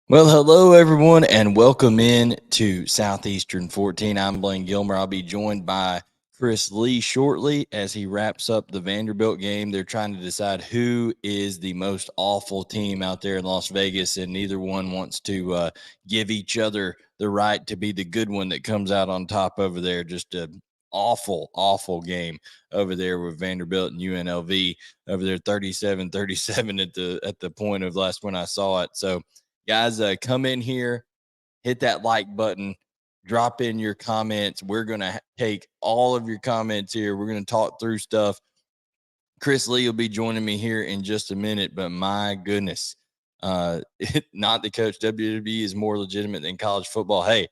Well, hello, everyone, and welcome in to Southeastern 14. I'm Blayne Gilmer. I'll be joined by Chris Lee shortly as he wraps up the Vanderbilt game. They're trying to decide who is the most awful team out there in Las Vegas, and neither one wants to give each other the right to be the good one that comes out on top over there. Just an awful game over there with Vanderbilt and UNLV over there, 37-37 at the point of last when I saw it. So, guys, come in here, hit that like button, drop in your comments. We're going to take all of your comments here. We're going to talk through stuff. Chris Lee will be joining me here in just a minute, but my goodness, not the coach. WWE is more legitimate than college football. Hey,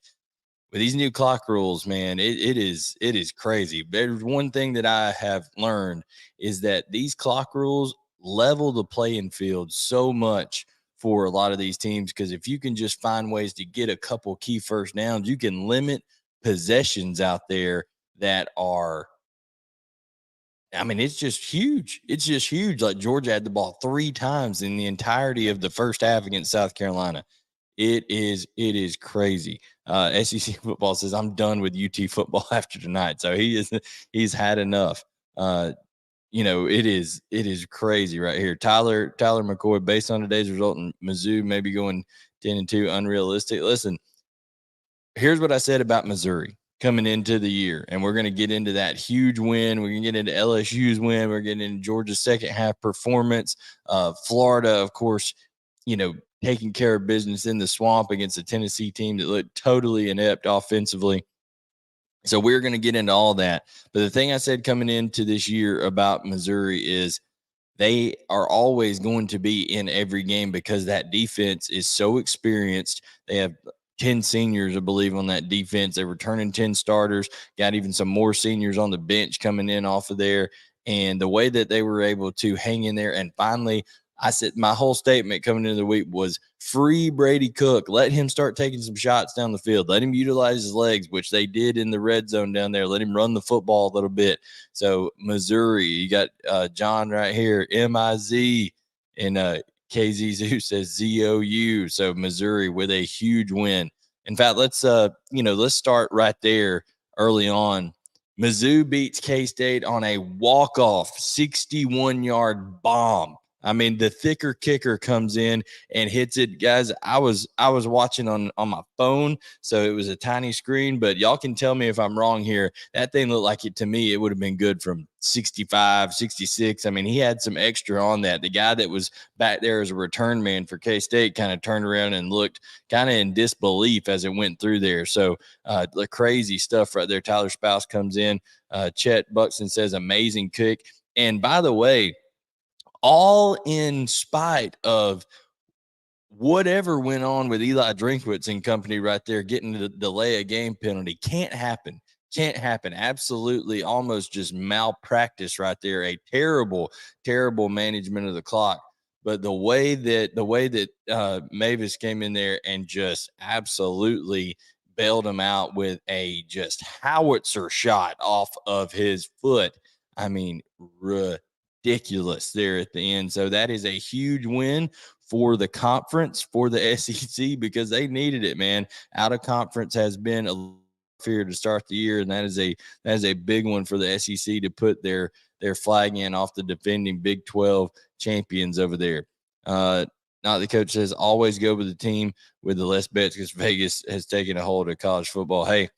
with these new clock rules, man, it is crazy. There's one thing that I have learned is that these clock rules level the playing field so much for a lot of these teams, because if you can just find ways to get a couple key first downs, you can limit possessions out there that are, I mean, it's just huge. It's just huge. Like Georgia had the ball 3 times in the entirety of the first half against South Carolina. It is crazy. SEC football says I'm done with UT football after tonight. So he's had enough. It is crazy right here. Tyler McCoy, based on today's result in Mizzou, maybe going 10-2, unrealistic. Listen, here's what I said about Missouri coming into the year, and we're going to get into that huge win. We're going to get into LSU's win. We're getting into Georgia's second half performance. Florida, of course, taking care of business in the swamp against a Tennessee team that looked totally inept offensively. So we're going to get into all that. But the thing I said coming into this year about Missouri is they are always going to be in every game because that defense is so experienced. They have 10 seniors, I believe, on that defense. They're returning 10 starters, got even some more seniors on the bench coming in off of there. And the way that they were able to hang in there, and finally, I said my whole statement coming into the week was free Brady Cook. Let him start taking some shots down the field. Let him utilize his legs, which they did in the red zone down there. Let him run the football a little bit. So Missouri, you got John right here, M-I-Z, and KZ Zoo says Z-O-U. So Missouri with a huge win. In fact, let's start right there early on. Mizzou beats K-State on a walk-off 61-yard bomb. I mean, the thicker kicker comes in and hits it. Guys, I was watching on my phone, so it was a tiny screen, but y'all can tell me if I'm wrong here. That thing looked like to me, it would have been good from 65, 66. I mean, he had some extra on that. The guy that was back there as a return man for K-State kind of turned around and looked kind of in disbelief as it went through there. So the crazy stuff right there. Tyler Spouse comes in. Chet Buxton says, amazing kick. And by the way, all in spite of whatever went on with Eli Drinkwitz and company right there, getting the delay a game penalty. Can't happen. Absolutely almost just malpractice right there. A terrible management of the clock. But the way that Mevis came in there and just absolutely bailed him out with a just howitzer shot off of his foot. I mean, ridiculous there at the end. So that is a huge win for the conference, for the SEC, because they needed it, man. Out of conference has been a fear to start the year, and that is a big one for the SEC to put their flag in off the defending Big 12 champions over there. Not the coach says always go with the team with the less bets because Vegas has taken a hold of college football. Hey,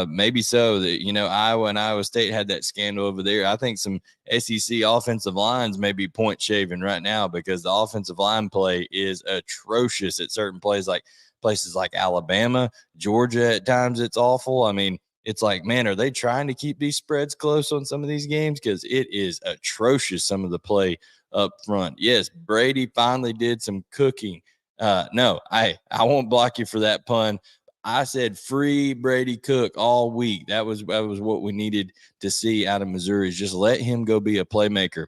maybe so. That Iowa and Iowa State had that scandal over there. I think some SEC offensive lines may be point shaving right now because the offensive line play is atrocious at certain places like Alabama, Georgia. At times it's awful. I mean, it's like, man, are they trying to keep these spreads close on some of these games? Because it is atrocious, some of the play up front. Yes, Brady finally did some cooking. No, I won't block you for that pun. I said free Brady Cook all week. That was what we needed to see out of Missouri, is just let him go be a playmaker.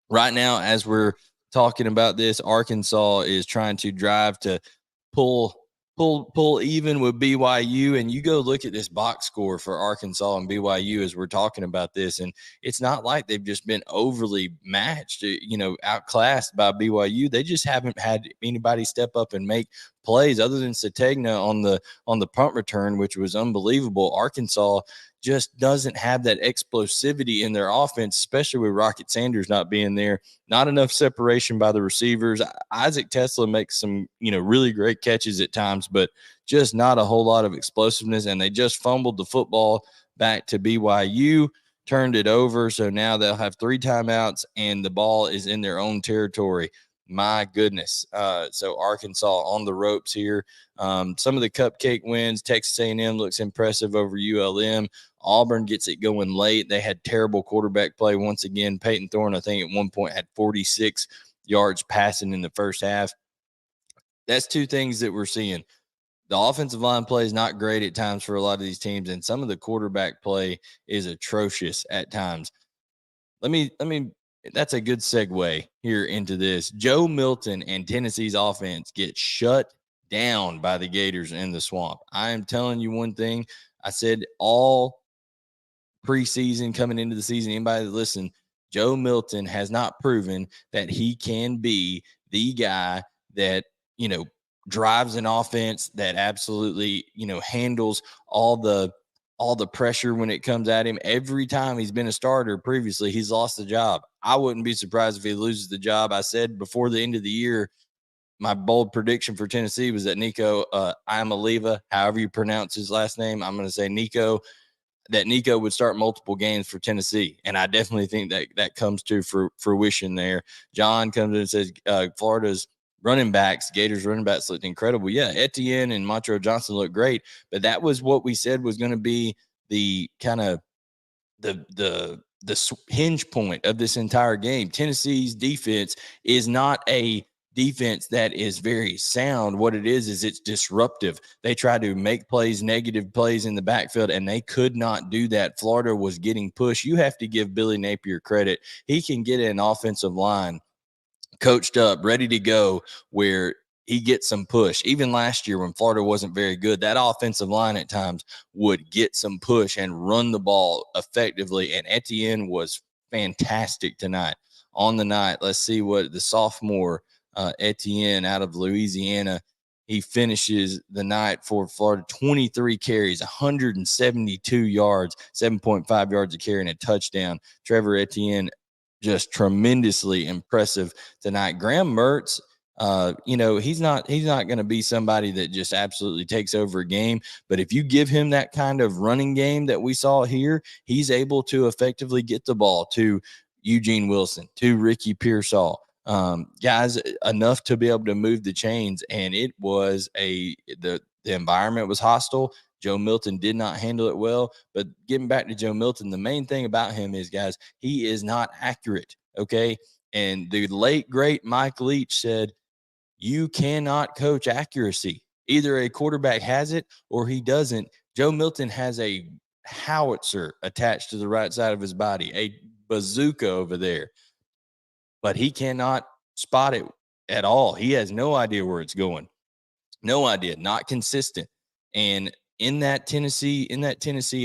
Right now, as we're talking about this, Arkansas is trying to drive to pull pull even with BYU, and you go look at this box score for Arkansas and BYU as we're talking about this, and it's not like they've just been overly matched, outclassed by BYU. They just haven't had anybody step up and make plays other than Sategna on the punt return, which was unbelievable. Arkansas just doesn't have that explosivity in their offense, especially with Rocket Sanders not being there. Not enough separation by the receivers. Isaac Tesla makes some, really great catches at times, but just not a whole lot of explosiveness. And they just fumbled the football back to BYU, turned it over. So now they'll have 3 timeouts and the ball is in their own territory. My goodness. So Arkansas on the ropes here. Some of the cupcake wins. Texas A&M looks impressive over ULM. Auburn gets it going late. They had terrible quarterback play once again. Peyton Thorne, I think, at one point had 46 yards passing in the first half. That's 2 things that we're seeing. The offensive line play is not great at times for a lot of these teams, and some of the quarterback play is atrocious at times. Let me that's a good segue here into this. Joe Milton and Tennessee's offense get shut down by the Gators in the Swamp. I am telling you one thing. I said all preseason coming into the season, anybody that listened, Joe Milton has not proven that he can be the guy that, drives an offense that absolutely, handles all the pressure when it comes at him. Every time he's been a starter previously, he's lost the job. I wouldn't be surprised if he loses the job. I said before the end of the year, my bold prediction for Tennessee was that Nico Iamaleava, however you pronounce his last name, I'm going to say Nico would start multiple games for Tennessee. And I definitely think that comes to fruition there. John comes in and says Florida's Gators running backs looked incredible. Yeah, Etienne and Monroe Johnson looked great, but that was what we said was going to be the kind of the hinge point of this entire game. Tennessee's defense is not a defense that is very sound. What it is it's disruptive. They try to make plays, negative plays in the backfield, and they could not do that. Florida was getting pushed. You have to give Billy Napier credit. He can get an offensive line coached up, ready to go, where he gets some push. Even last year when Florida wasn't very good, that offensive line at times would get some push and run the ball effectively. And Etienne was fantastic tonight. On the night, let's see what the sophomore Etienne out of Louisiana, he finishes the night for Florida, 23 carries, 172 yards, 7.5 yards a carry and a touchdown. Trevor Etienne, just tremendously impressive tonight. Graham Mertz, he's not going to be somebody that just absolutely takes over a game, but if you give him that kind of running game that we saw here, he's able to effectively get the ball to Eugene Wilson, to Ricky Pearsall, guys enough to be able to move the chains. And it was the environment was hostile. Joe Milton did not handle it well. But getting back to Joe Milton, the main thing about him is, guys, he is not accurate, okay? And the late, great Mike Leach said, you cannot coach accuracy. Either a quarterback has it or he doesn't. Joe Milton has a howitzer attached to the right side of his body, a bazooka over there. But he cannot spot it at all. He has no idea where it's going. No idea. Not consistent. And in that Tennessee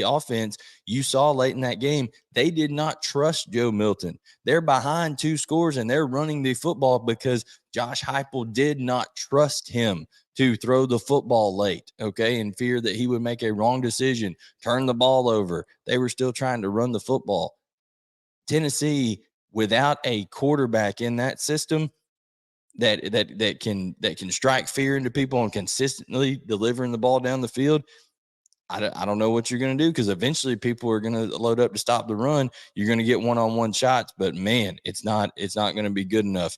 offense, you saw late in that game, they did not trust Joe Milton. They're behind 2 scores and they're running the football because Josh Heupel did not trust him to throw the football late, okay, in fear that he would make a wrong decision, turn the ball over. They were still trying to run the football. Tennessee, without a quarterback in that system, that can strike fear into people and consistently delivering the ball down the field, I don't know what you're going to do, because eventually people are going to load up to stop the run. You're going to get one-on-one shots, but man, it's not going to be good enough.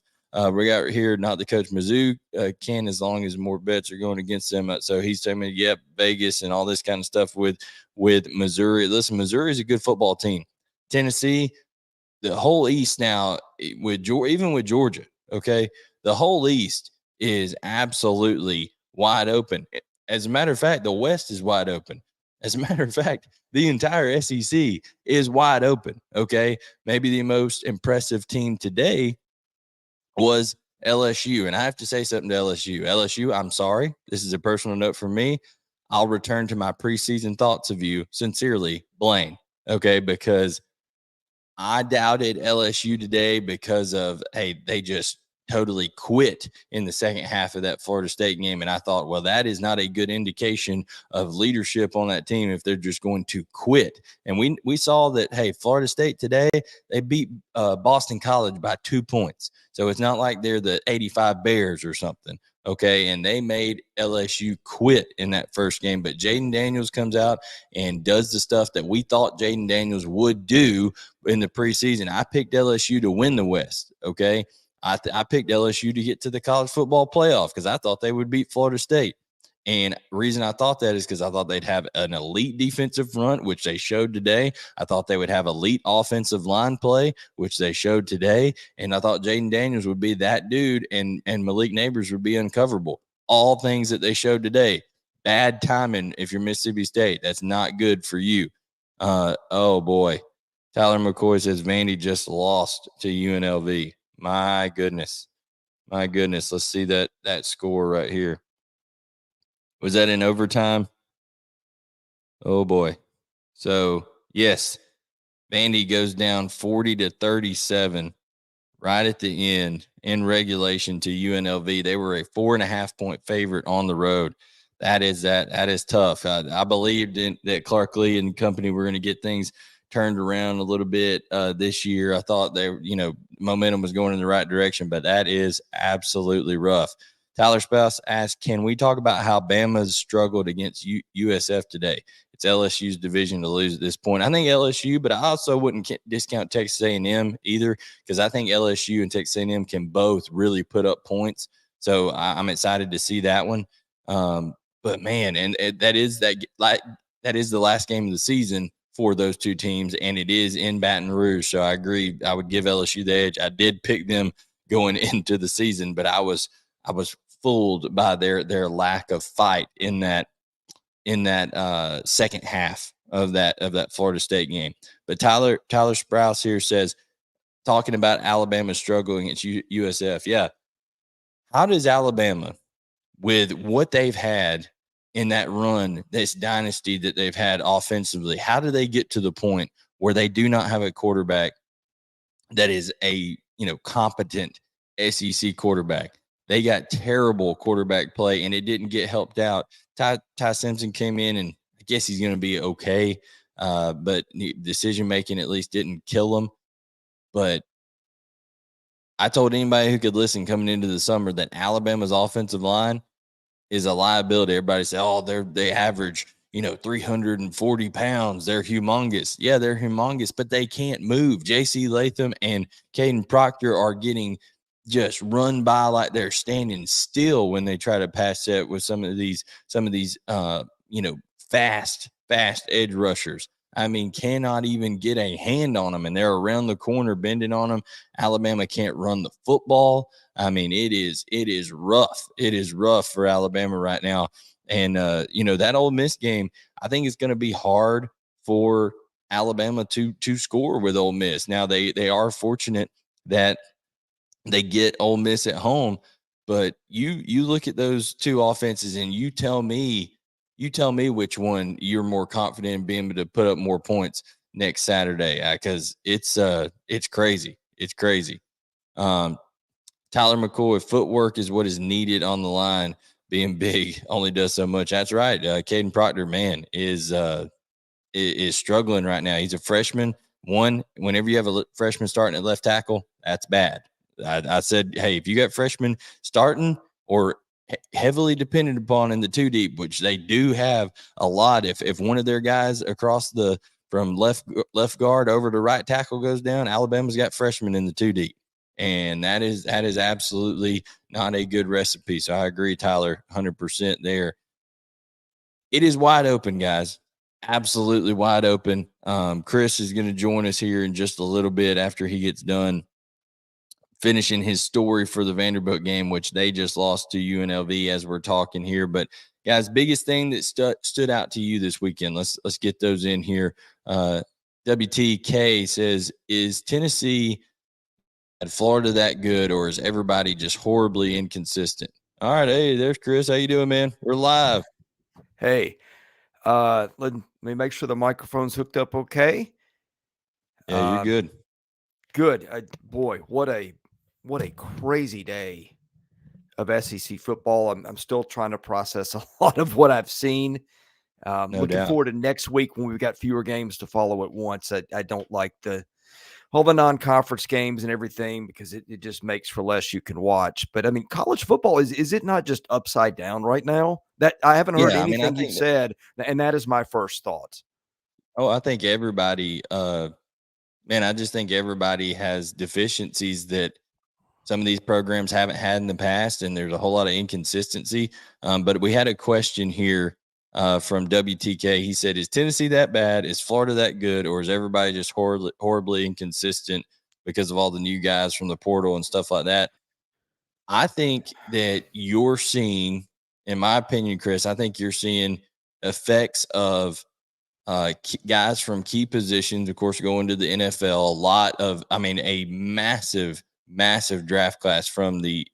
We got here, not the coach Mizzou can, as long as more bets are going against them. So he's telling me, yep, Vegas and all this kind of stuff with Missouri. Listen, Missouri is a good football team. Tennessee, the whole East now, even with Georgia, okay, the whole East is absolutely wide open. As a matter of fact, the West is wide open. As a matter of fact, the entire SEC is wide open, okay? Maybe the most impressive team today was LSU. And I have to say something to LSU. LSU, I'm sorry. This is a personal note from me. I'll return to my preseason thoughts of you. Sincerely, Blayne. Okay, because I doubted LSU today because of, hey, they just totally quit in the second half of that Florida State game. And I thought, well, that is not a good indication of leadership on that team if they're just going to quit. And we saw that, hey, Florida State today, they beat Boston College by 2 points. So it's not like they're the 85 Bears or something. Okay. And they made LSU quit in that first game. But Jaden Daniels comes out and does the stuff that we thought Jaden Daniels would do in the preseason. I picked LSU to win the West. Okay. I picked LSU to get to the college football playoff because I thought they would beat Florida State. And the reason I thought that is because I thought they'd have an elite defensive front, which they showed today. I thought they would have elite offensive line play, which they showed today. And I thought Jaden Daniels would be that dude and Malik Nabers would be uncoverable. All things that they showed today. Bad timing if you're Mississippi State. That's not good for you. Oh, boy. Tyler McCoy says Vandy just lost to UNLV. My goodness. My goodness. Let's see that score right here. Was that in overtime? Oh, boy. So, yes, Vandy goes down 40-37 right at the end in regulation to UNLV. They were a 4.5-point favorite on the road. That is tough. I believed that Clark Lee and company were going to get things turned around a little bit this year. I thought momentum was going in the right direction, but that is absolutely rough. Tyler Spouse asked, can we talk about how Bama's struggled against USF today? It's LSU's division to lose at this point. I think LSU, but I also wouldn't discount Texas A&M either because I think LSU and Texas A&M can both really put up points. So I'm excited to see that one. But man, and that is the last game of the season for those two teams, and it is in Baton Rouge. So I agree. I would give LSU the edge. I did pick them going into the season, but I was fooled by their lack of fight in that second half of that Florida State game. But Tyler Sprouse here says, talking about Alabama struggling against USF. Yeah. How does Alabama, with what they've had in that run, this dynasty that they've had offensively, how do they get to the point where they do not have a quarterback that is a competent SEC quarterback? They got terrible quarterback play, and it didn't get helped out. Ty Simpson came in, and I guess he's going to be okay, but decision-making at least didn't kill him. But I told anybody who could listen coming into the summer that Alabama's offensive line is a liability. Everybody say, oh, they average, 340 pounds. They're humongous. Yeah, they're humongous, but they can't move. J.C. Latham and Caden Proctor are getting just run by like they're standing still when they try to pass set with some of these fast edge rushers. I mean, cannot even get a hand on them, and they're around the corner bending on them. Alabama can't run the football. I mean, it is rough. It is rough for Alabama right now. And, that Ole Miss game, I think it's going to be hard for Alabama to score with Ole Miss. Now, they are fortunate that they get Ole Miss at home, but you look at those two offenses and you tell me which one you're more confident in being able to put up more points next Saturday, because it's crazy. It's crazy. Tyler McCoy, footwork is what is needed on the line. Being big only does so much. That's right. Caden Proctor, man, is struggling right now. He's a freshman. Whenever you have a freshman starting at left tackle, that's bad. I said, hey, if you got freshmen starting or heavily dependent upon in the two deep, which they do have a lot, if one of their guys across from left guard over to right tackle goes down, Alabama's got freshmen in the two deep. And that is absolutely not a good recipe. So I agree, Tyler, 100% there. It is wide open, guys. Absolutely wide open. Chris is going to join us here in just a little bit after he gets done finishing his story for the Vanderbilt game, which they just lost to UNLV as we're talking here. But guys, biggest thing that stood out to you this weekend. Let's get those in here. WTK says, is Tennessee Florida that good, or is everybody just horribly inconsistent? All right, hey, there's Chris. How you doing, man? We're live. Hey, let me make sure the microphone's hooked up okay. Yeah, you're Uh, good. good. Boy, what a crazy day of SEC football. I'm still trying to process a lot of what I've seen. No Looking doubt. forward to next week when we've got fewer games to follow at once. I don't like all the non-conference games and everything because it just makes for less you can watch. But I mean, college football is it not just upside down right now? That I haven't heard Yeah, I mean, I anything you've think that. said, and that is my first thought. Oh, I think everybody. Man, I just think everybody has deficiencies that some of these programs haven't had in the past, and there's a whole lot of inconsistency. But we had a question here from WTK. He said, "Is Tennessee that bad? Is Florida that good, or is everybody just horribly inconsistent because of all the new guys from the portal and stuff like that?" I think that you're seeing, in my opinion, Chris, I think you're seeing effects of guys from key positions, of course, going to the NFL. A lot of, I mean, a massive draft class from the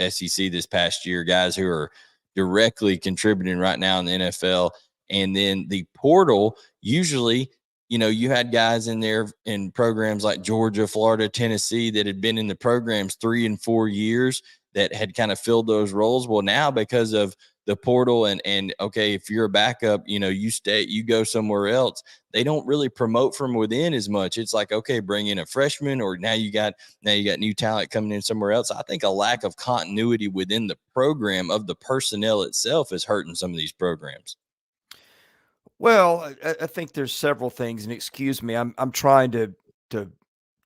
SEC this past year. Guys who are directly contributing right now in the NFL, and then the portal. Usually, you had guys in there in programs like Georgia, Florida, Tennessee that had been in the programs 3 and 4 years that had kind of filled those roles. Well, now because of the portal and okay, if you're a backup, you go somewhere else. They don't really promote from within as much. It's like, okay, bring in a freshman, or now you got new talent coming in somewhere else. I think a lack of continuity within the program of the personnel itself is hurting some of these programs. Well, I think there's several things, and excuse me, I'm trying to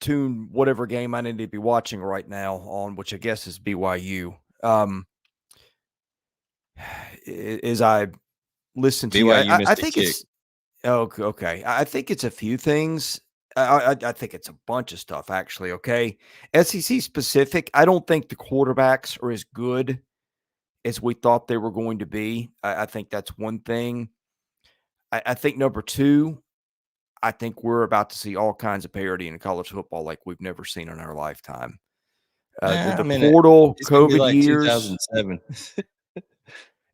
tune whatever game I need to be watching right now on, which I guess is BYU. As I listen to you, BYU I missed a think kick. it's okay. I think it's a few things. I think it's a bunch of stuff actually. Okay, SEC specific. I don't think the quarterbacks are as good as we thought they were going to be. I think that's one thing. I think number two, I think we're about to see all kinds of parity in college football like we've never seen in our lifetime. I The mean, portal, it's gonna be COVID like years, 2007.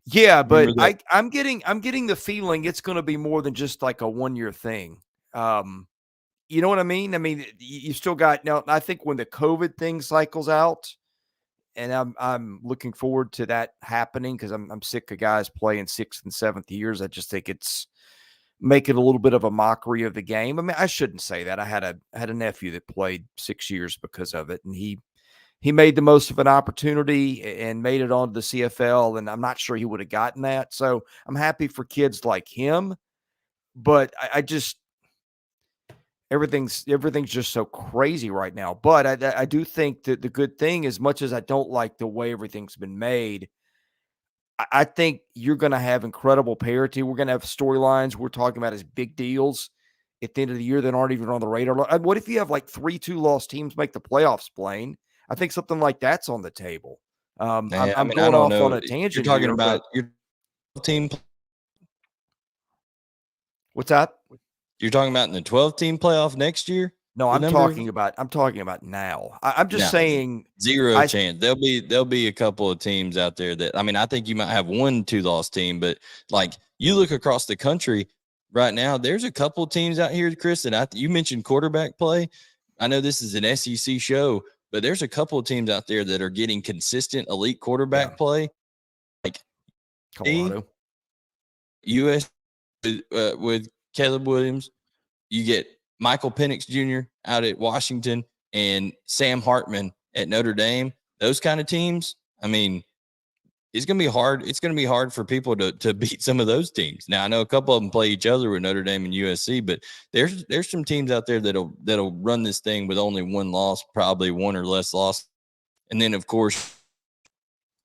yeah, Remember but that? I'm getting the feeling it's going to be more than just like a 1 year thing. Um, you know what I mean? I mean, you still got now. I think when the COVID thing cycles out, and I'm looking forward to that happening because I'm sick of guys playing sixth and seventh years. I just think it's make it a little bit of a mockery of the game. I mean, I shouldn't say that. I had a nephew that played 6 years because of it, and he made the most of an opportunity and made it onto the CFL. And I'm not sure he would have gotten that. So I'm happy for kids like him, but I just everything's just so crazy right now. But I do think that the good thing, as much as I don't like the way everything's been made, I think you're going to have incredible parity. We're going to have storylines we're talking about as big deals at the end of the year that aren't even on the radar. What if you have like 3 2 loss teams make the playoffs, Blaine? I think something like that's on the table. Yeah, I I'm mean, I going don't off on know. a You're tangent talking here, about but your team. what's that? You're talking about in the 12-team playoff next year. No, The number. I'm talking about now. I'm just No, saying. zero I chance. There'll be a couple of teams out there that, I mean, I think you might have 1 2 loss team, but like you look across the country right now, there's a couple of teams out here, Chris. And you mentioned quarterback play. I know this is an SEC show, but there's a couple of teams out there that are getting consistent elite yeah, quarterback play, like the Colorado. US with Caleb Williams. You get Michael Penix Jr. out at Washington and Sam Hartman at Notre Dame. Those kind of teams, I mean, it's going to be hard. It's going to be hard for people to beat some of those teams. Now, I know a couple of them play each other with Notre Dame and USC, but there's some teams out there that'll run this thing with only 1 loss, probably 1 or less loss. And then, of course,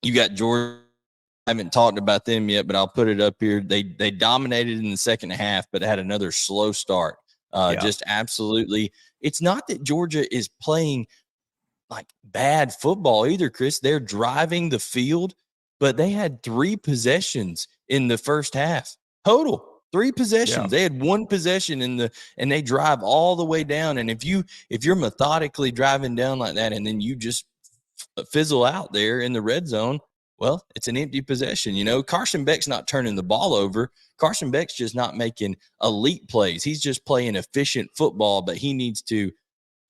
you got Georgia. I haven't talked about them yet, but I'll put it up here. They dominated in the second half, but had another slow start. Yeah. Just absolutely. It's not that Georgia is playing like bad football either, Chris. They're driving the field, but they had 3 possessions in the first half total. 3 possessions. They had 1 possession and they drive all the way down. And if you're methodically driving down like that and then you just fizzle out there in the red zone, well, it's an empty possession. Carson Beck's not turning the ball over. Carson Beck's just not making elite plays. He's just playing efficient football, but he needs to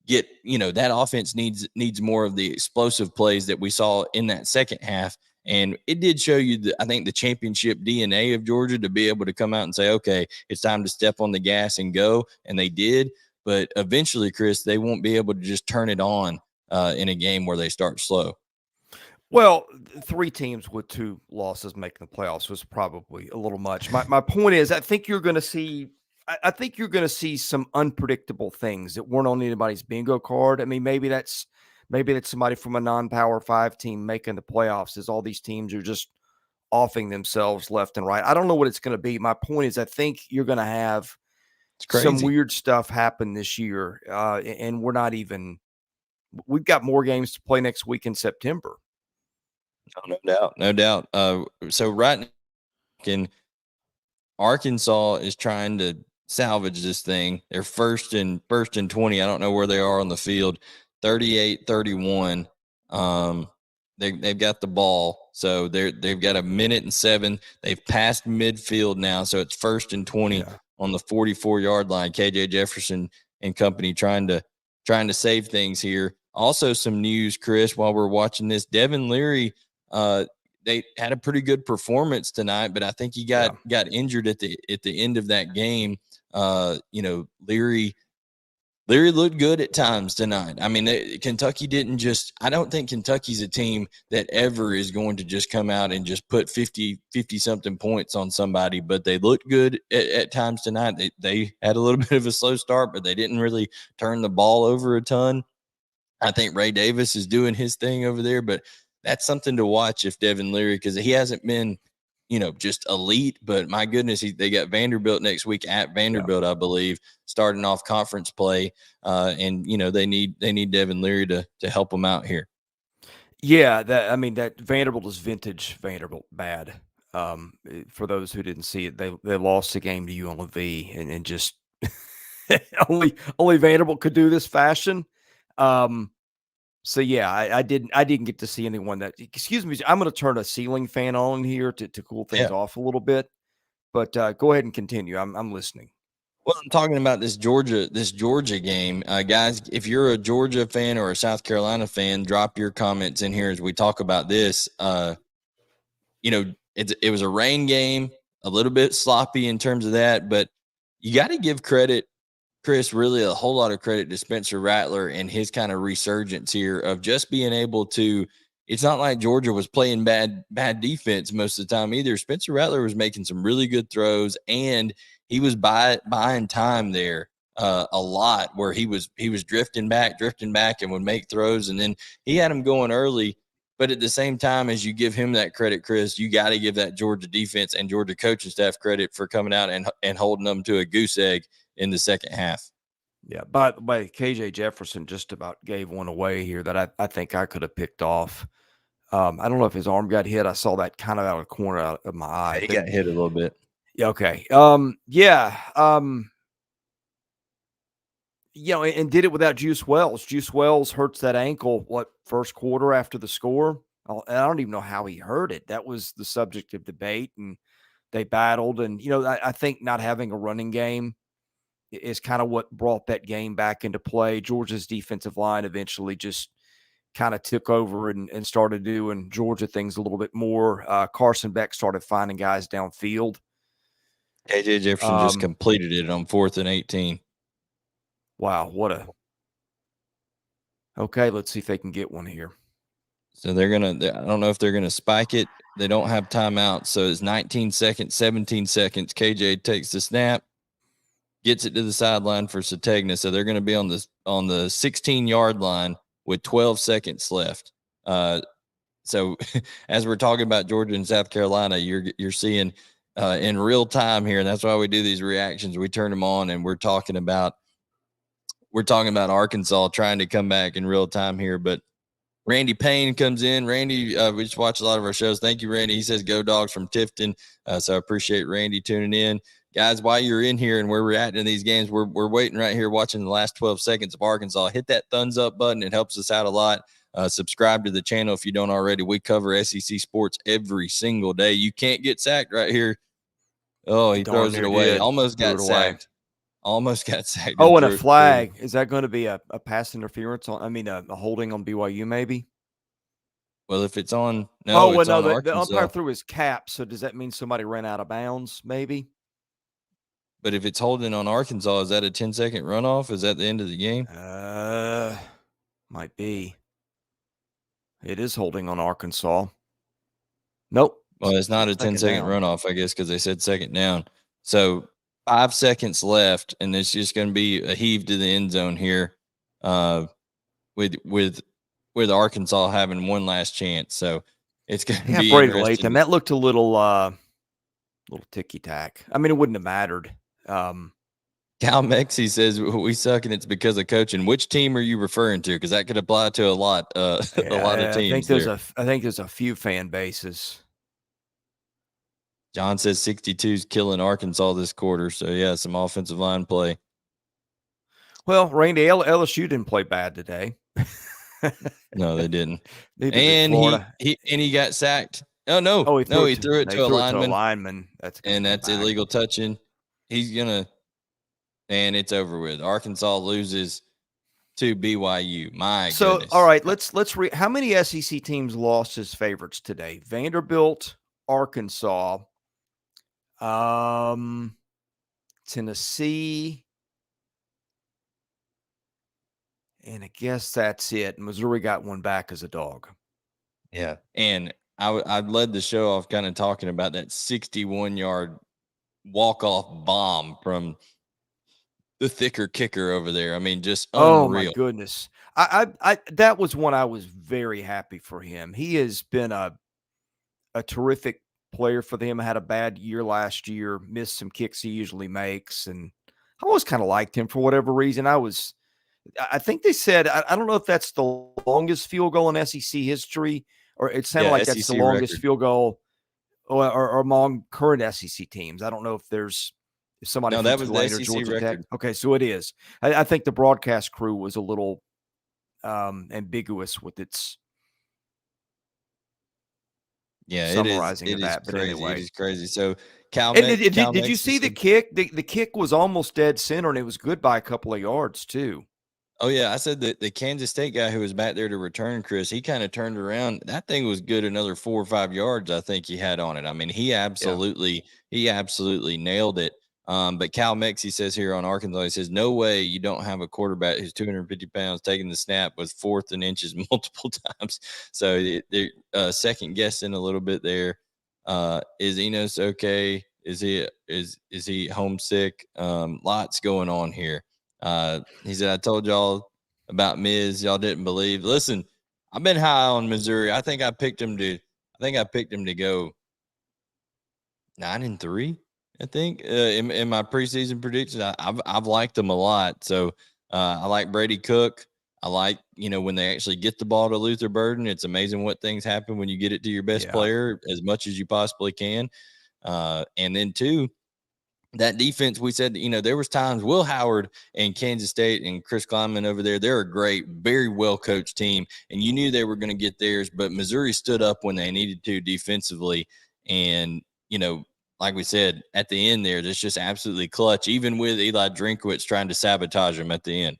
get, that offense needs more of the explosive plays that we saw in that second half. And it did show you, I think, the championship DNA of Georgia to be able to come out and say, okay, it's time to step on the gas and go. And they did. But eventually, Chris, they won't be able to just turn it on in a game where they start slow. Well, 3 teams with 2 losses making the playoffs was probably a little much. My point is, I think you're going to see some unpredictable things that weren't on anybody's bingo card. I mean, maybe that's somebody from a non-Power 5 team making the playoffs, as all these teams are just offing themselves left and right. I don't know what it's going to be. My point is, I think you're going to have some weird stuff happen this year, and we've got more games to play next week in September. Oh, no doubt. So right now, Arkansas is trying to salvage this thing. They're first and 20. I don't know where they are on the field. 38-31. They've got the ball, so they've got 1:07. They've passed midfield now, so it's 1st and 20 on the 44-yard line. KJ Jefferson and company trying to save things here. Also, some news, Chris, while we're watching this, Devin Leary. They had a pretty good performance tonight, but I think he got injured at the end of that game. Leary looked good at times tonight. I mean, Kentucky didn't just – I don't think Kentucky's a team that ever is going to just come out and just put 50-something points on somebody, but they looked good at times tonight. They had a little bit of a slow start, but they didn't really turn the ball over a ton. I think Ray Davis is doing his thing over there, but that's something to watch if Devin Leary, because he hasn't been, just elite, but my goodness, they got Vanderbilt next week at Vanderbilt, I believe, starting off conference play. And they need Devin Leary to help them out here. Yeah. That Vanderbilt is vintage Vanderbilt bad. For those who didn't see it, they lost the game to UNLV and just only Vanderbilt could do this fashion. So yeah, I didn't get to see anyone that. Excuse me, I'm going to turn a ceiling fan on here to cool things off a little bit. But go ahead and continue. I'm listening. Well, I'm talking about this Georgia game, guys. If you're a Georgia fan or a South Carolina fan, drop your comments in here as we talk about this. It was a rain game, a little bit sloppy in terms of that, but you got to give credit, Chris, really a whole lot of credit to Spencer Rattler and his kind of resurgence here of just being able to. It's not like Georgia was playing bad defense most of the time either. Spencer Rattler was making some really good throws, and he was buying time there a lot, where he was drifting back, and would make throws, and then he had him going early. But at the same time, as you give him that credit, Chris, you got to give that Georgia defense and Georgia coaching staff credit for coming out and holding them to a goose egg in the second half. Yeah. By the way, KJ Jefferson just about gave one away here that I think I could have picked off. I don't know if his arm got hit. I saw that kind of out of the corner of my eye. He got hit a little bit. Yeah. Okay. And did it without Juice Wells. Juice Wells hurts that ankle, first quarter after the score? I don't even know how he hurt it. That was the subject of debate, and they battled. And, I think not having a running game is kind of what brought that game back into play. Georgia's defensive line eventually just kind of took over and started doing Georgia things a little bit more. Carson Beck started finding guys downfield. KJ Jefferson just completed it on 4th and 18. Wow, okay, let's see if they can get one here. So I don't know if they're going to spike it. They don't have timeouts, so it's 19 seconds, 17 seconds. KJ takes the snap, gets it to the sideline for Sategna. So they're going to be on the 16-yard line with 12 seconds left. So as we're talking about Georgia and South Carolina, you're seeing in real time here, and that's why we do these reactions. We turn them on, and we're talking about Arkansas trying to come back in real time here. But Randy Payne comes in. Randy, we just watch a lot of our shows. Thank you, Randy. He says, "Go Dogs" from Tifton. So I appreciate Randy tuning in. guys, while you're in here and we're reacting to these games, we're waiting right here watching the last 12 seconds of Arkansas. Hit that thumbs up button. It helps us out a lot. Subscribe to the channel if you don't already. We cover SEC sports every single day. You can't get sacked right here. Oh, he Darn throws it near away. did. Almost Threw got it away. sacked. Almost got sacked. Oh, and a flag. Is that going to be a pass interference on? I mean, a holding on BYU maybe. Well, if it's on, Well, it's on the Arkansas. umpire threw his cap. So does that mean somebody ran out of bounds? Maybe. But if it's holding on Arkansas, is that a 10-second runoff? Is that the end of the game? Might be. It is holding on Arkansas. Nope. Well, it's not a 10-second runoff, I guess, because they said second down. So 5 seconds left, and it's just going to be a heave to the end zone here, with Arkansas having one last chance. So it's going to be Brady interesting. Latham. That looked a little ticky tack. I mean, it wouldn't have mattered. Cal Mexi says we suck and it's because of coaching. Which team are you referring to? Because that could apply to a lot of teams. I think there's a few fan bases. John says 62's killing Arkansas this quarter. So yeah, some offensive line play. Well, Randy, LSU didn't play bad today. No, they didn't. And he got sacked. Oh no! Oh, he threw it to a lineman. That's illegal touching. He's gonna, and it's over with. Arkansas loses to BYU. Goodness. All right, let's read. How many SEC teams lost as favorites today? Vanderbilt, Arkansas, Tennessee, and I guess that's it. Missouri got one back as a dog. Yeah, and I led the show off kind of talking about that 61-yard walk-off bomb from the thicker kicker over there. I mean, just unreal. Oh my goodness. I that was one I was very happy for him. He has been a terrific player for them. Had a bad year last year, missed some kicks he usually makes, and I always kind of liked him for whatever reason. I think they said, I don't know if that's the longest field goal in SEC history, or it sounded like that's the longest field goal or among current SEC teams. I don't know if somebody. No, that was the SEC Georgia record. Tech. Okay, so it is. I think the broadcast crew was a little ambiguous with its summarizing it of that. But crazy. Anyway, it is crazy. So Cal, did you see the kick? The kick was almost dead center, and it was good by a couple of yards too. Oh, yeah. I said that the Kansas State guy who was back there to return, Chris, he kind of turned around. That thing was good, another 4 or 5 yards, I think he had on it. I mean, he absolutely nailed it. But Cal Mexi says here on Arkansas, he says, no way you don't have a quarterback who's 250 pounds taking the snap with 4th and inches multiple times. So they're second guessing a little bit there. Is Enos okay? Is he homesick? Lots going on here. He said, I told y'all about Miz. Y'all didn't believe. Listen, I've been high on Missouri. I think I picked him to go 9-3. I think in my preseason predictions, I've liked them a lot. So I like Brady Cook. I like, when they actually get the ball to Luther Burden, it's amazing what things happen when you get it to your best player as much as you possibly can. And then two, that defense, we said, there was times Will Howard and Kansas State and Chris Kleinman over there, they're a great, very well-coached team, and you knew they were going to get theirs, but Missouri stood up when they needed to defensively. And, like we said, at the end there, that's just absolutely clutch, even with Eli Drinkwitz trying to sabotage them at the end.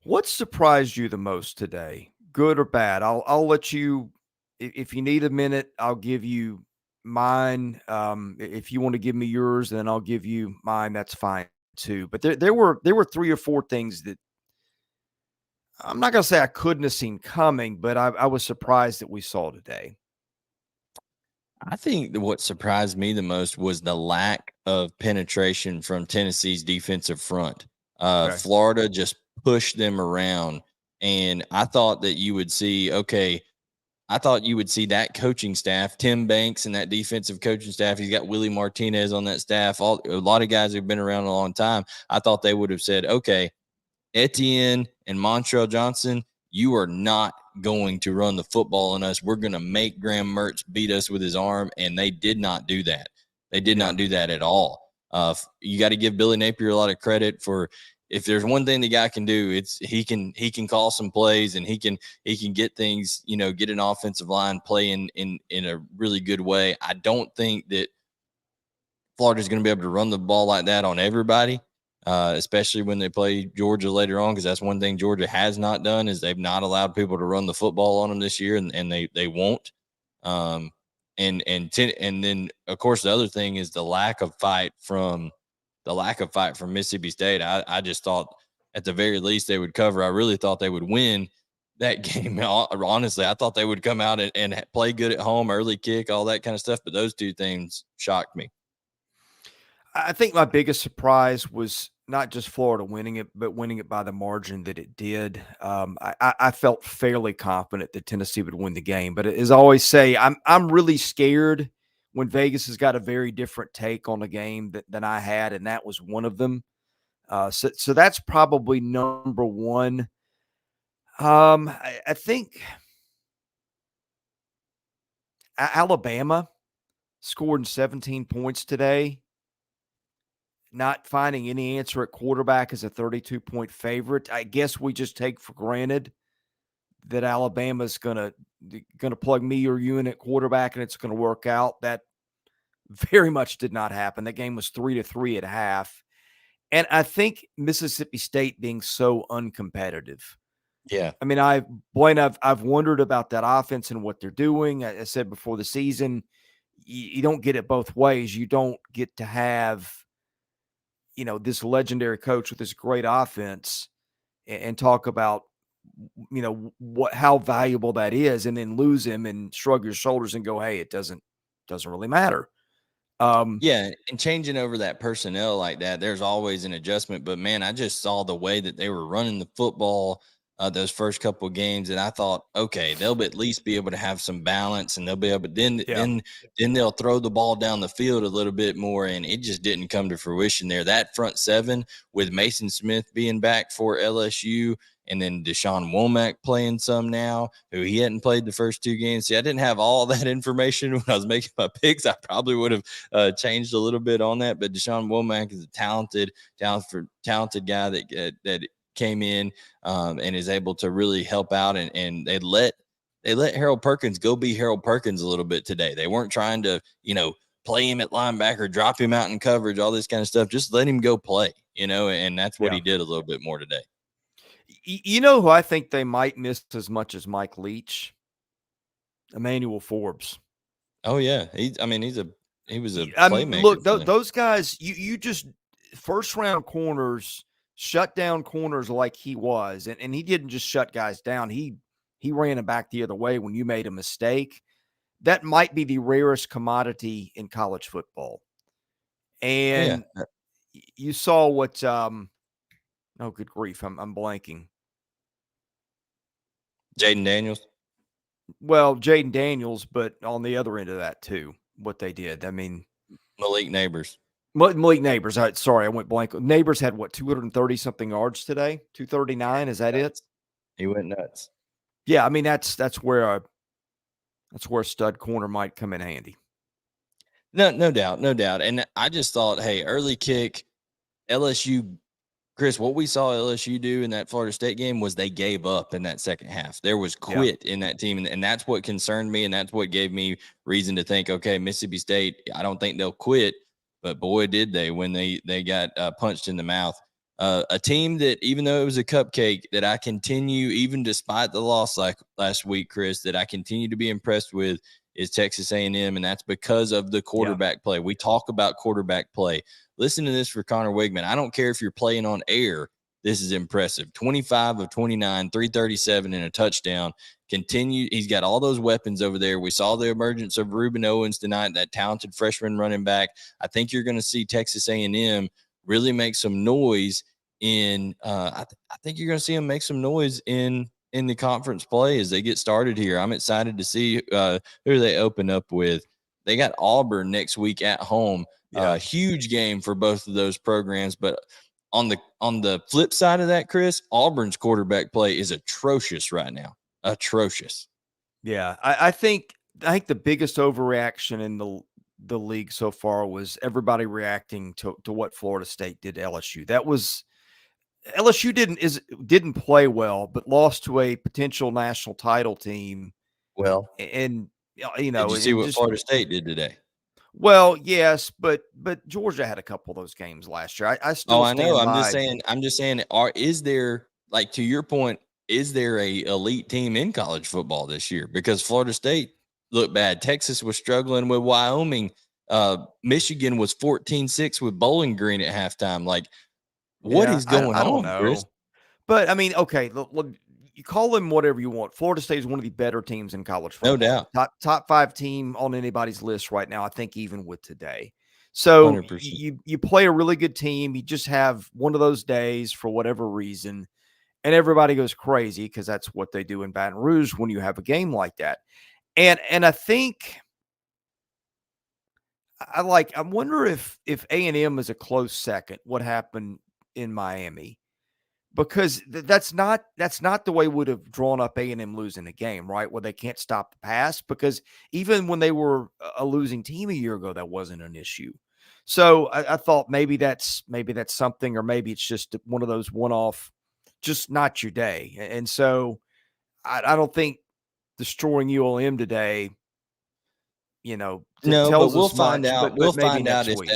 What surprised you the most today, good or bad? I'll let you, if you need a minute, I'll give you mine. If you want to give me yours, then I'll give you mine. That's fine too. But there were 3 or 4 things that I'm not going to say I couldn't have seen coming, but I was surprised that we saw today. I think what surprised me the most was the lack of penetration from Tennessee's defensive front. Florida just pushed them around, and I thought that you would see, that coaching staff, Tim Banks and that defensive coaching staff. He's got Willie Martinez on that staff. A lot of guys who've been around a long time. I thought they would have said, okay, Etienne and Montrell Johnson, you are not going to run the football on us. We're going to make Graham Mertz beat us with his arm, and they did not do that. They did not do that at all. You got to give Billy Napier a lot of credit for. If there's one thing the guy can do, it's he can call some plays, and he can get things, get an offensive line playing in a really good way. I don't think that Florida's going to be able to run the ball like that on everybody, especially when they play Georgia later on, because that's one thing Georgia has not done is they've not allowed people to run the football on them this year, and they won't. Um, and then of course the other thing is the lack of fight from Mississippi State. I just thought at the very least they would cover. I really thought they would win that game. Honestly, I thought they would come out and play good at home, early kick, all that kind of stuff. But those two things shocked me. I think my biggest surprise was not just Florida winning it, but winning it by the margin that it did. I felt fairly confident that Tennessee would win the game, but as I always say, I'm really scared when Vegas has got a very different take on the game than I had, and that was one of them. So that's probably number one. I think Alabama scored 17 points today. Not finding any answer at quarterback as a 32-point favorite. I guess we just take for granted that Alabama's gonna plug me or you in at quarterback and it's gonna work out. That very much did not happen. That game was 3-3 at half. And I think Mississippi State being so uncompetitive. Yeah. I mean, I've wondered about that offense and what they're doing. I said before the season, you don't get it both ways. You don't get to have this legendary coach with this great offense and talk about, how valuable that is, and then lose him and shrug your shoulders and go, hey, it doesn't really matter. Yeah, and changing over that personnel like that, there's always an adjustment. But man, I just saw the way that they were running the football those first couple of games, and I thought, okay, they'll at least be able to have some balance, and they'll be able. Then they'll throw the ball down the field a little bit more, and it just didn't come to fruition there. That front seven with Mason Smith being back for LSU. And then Deshaun Womack playing some now, who he hadn't played the first two games. See, I didn't have all that information when I was making my picks. I probably would have changed a little bit on that. But Deshaun Womack is a talented guy that came in and is able to really help out. And they let Harold Perkins go be Harold Perkins a little bit today. They weren't trying to, play him at linebacker, drop him out in coverage, all this kind of stuff. Just let him go play, and that's what he did a little bit more today. You know who I think they might miss as much as Mike Leach? Emmanuel Forbes. Oh yeah, he was a playmaker. Look, those guys, you just first round corners, shut down corners like he was, and he didn't just shut guys down. He ran them back the other way when you made a mistake. That might be the rarest commodity in college football. And you saw what oh, good grief. I'm blanking. Jaden Daniels. Well, Jaden Daniels, but on the other end of that too, what they did. I mean, Malik Nabers. Malik Nabers. Sorry, I went blank. Nabers had 230 something yards today? 239. Is that it? He went nuts. Yeah, I mean that's where a stud corner might come in handy. No doubt. And I just thought, hey, early kick, LSU, Chris, what we saw LSU do in that Florida State game was they gave up in that second half. There was quit in that team, and that's what concerned me, and that's what gave me reason to think, okay, Mississippi State, I don't think they'll quit, but boy, did they when they got punched in the mouth. A team that, even though it was a cupcake, that I continue, even despite the loss like last week, Chris, that I continue to be impressed with is Texas A&M, and that's because of the quarterback play. We talk about quarterback play. Listen to this for Connor Wigman. I don't care if you're playing on air. This is impressive. 25 of 29, 337 and a touchdown. He's got all those weapons over there. We saw the emergence of Reuben Owens tonight, that talented freshman running back. I think you're going to see Texas A&M really make some noise in I think you're going to see them make some noise in the conference play as they get started here. I'm excited to see who they open up with. They got Auburn next week at home. Huge game for both of those programs. But on the flip side of that, Chris, Auburn's quarterback play is atrocious right now. Atrocious. Yeah, I think the biggest overreaction in the league so far was everybody reacting to what Florida State did to LSU. That was LSU didn't play well, but lost to a potential national title team. Well, And did you see and what just Florida State did today? well, yes, but Georgia had a couple of those games last year. I Oh, still I know. stand I'm just by. saying. Is there, like, to your point? Is there a elite team in college football this year? Because Florida State looked bad. Texas was struggling with Wyoming. Michigan was 14-6 with Bowling Green at halftime. Like, what Yeah, is going I don't on, Chris? know. But I mean, okay, look, you call them whatever you want. Florida State is one of the better teams in college No football. doubt, Top 5 team on anybody's list right now, I think, even with today. So 100%. you play a really good team. You just have one of those days for whatever reason, and everybody goes crazy because that's what they do in Baton Rouge when you have a game like that. And I think I wonder if A&M is a close second. What happened in Miami? Because that's not the way we would have drawn up A&M losing the game, right? Where they can't stop the pass, because even when they were a losing team a year ago, that wasn't an issue. So I thought maybe that's something, or maybe it's just one of those one-off, just not your day. And so I don't think destroying ULM today, No, but tells us much, but maybe next week.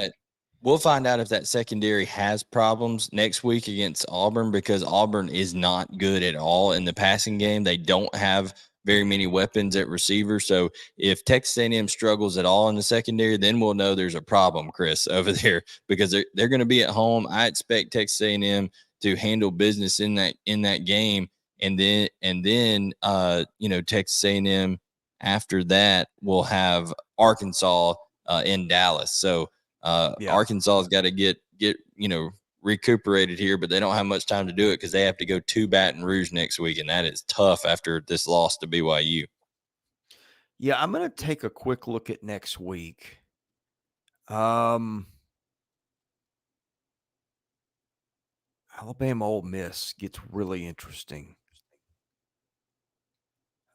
we'll find out if that secondary has problems next week against Auburn, because Auburn is not good at all in the passing game. They don't have very many weapons at receiver. So if Texas A&M struggles at all in the secondary, then we'll know there's a problem, Chris, over there, because they're going to be at home. I expect Texas A&M to handle business in that game, and then Texas A&M after that will have Arkansas in Dallas. So Yeah. Arkansas's got to get recuperated here, but they don't have much time to do it because they have to go to Baton Rouge next week, and that is tough after this loss to BYU. Yeah, I'm going to take a quick look at next week. Alabama Ole Miss gets really interesting.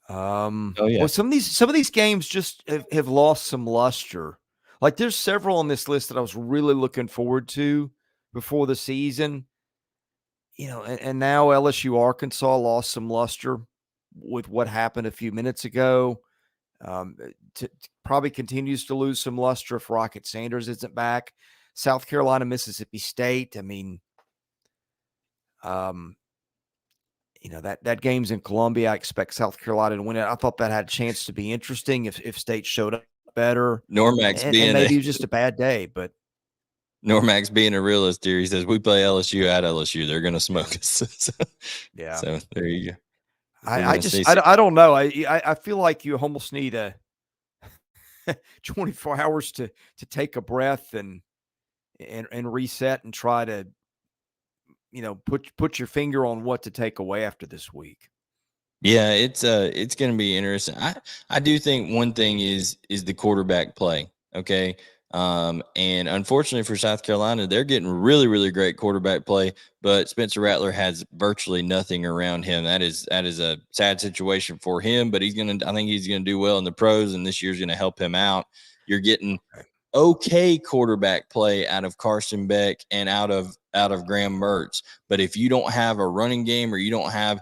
Oh yeah, Well, some of these games just have lost some luster. Like, there's several on this list that I was really looking forward to before the season. And now LSU Arkansas lost some luster with what happened a few minutes ago. Probably continues to lose some luster if Rocket Sanders isn't back. South Carolina, Mississippi State. I mean, that game's in Columbia. I expect South Carolina to win it. I thought that had a chance to be interesting if State showed up better, Normax and maybe it was just a bad day. But Normax being a realist here, he says we play LSU at LSU, they're going to smoke us. yeah, So there you go. We're I going to just see. I don't know. I feel like you almost need a 24 hours to take a breath and reset and try to put your finger on what to take away after this week. Yeah, it's going to be interesting. I do think one thing is the quarterback play. Okay. And unfortunately for South Carolina, they're getting really, really great quarterback play, but Spencer Rattler has virtually nothing around him. That is a sad situation for him, but I think he's gonna do well in the pros, and this year's gonna help him out. You're getting okay quarterback play out of Carson Beck and out of Graham Mertz. But if you don't have a running game, or you don't have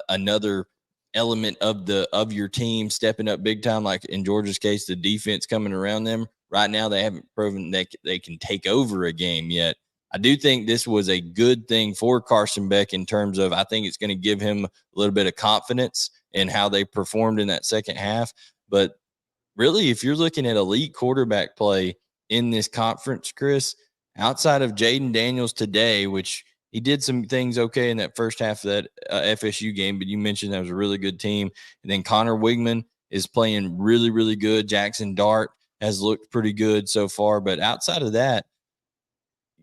another element of your team stepping up big time, like in Georgia's case, the defense coming around them, right now they haven't proven that they can take over a game yet. I do think this was a good thing for Carson Beck in terms of, I think it's going to give him a little bit of confidence in how they performed in that second half. But really, if you're looking at elite quarterback play in this conference, Chris, outside of Jaden Daniels today, which he did some things okay in that first half of that FSU game, but you mentioned that was a really good team. And then Connor Wigman is playing really, really good. Jackson Dart has looked pretty good so far. But outside of that,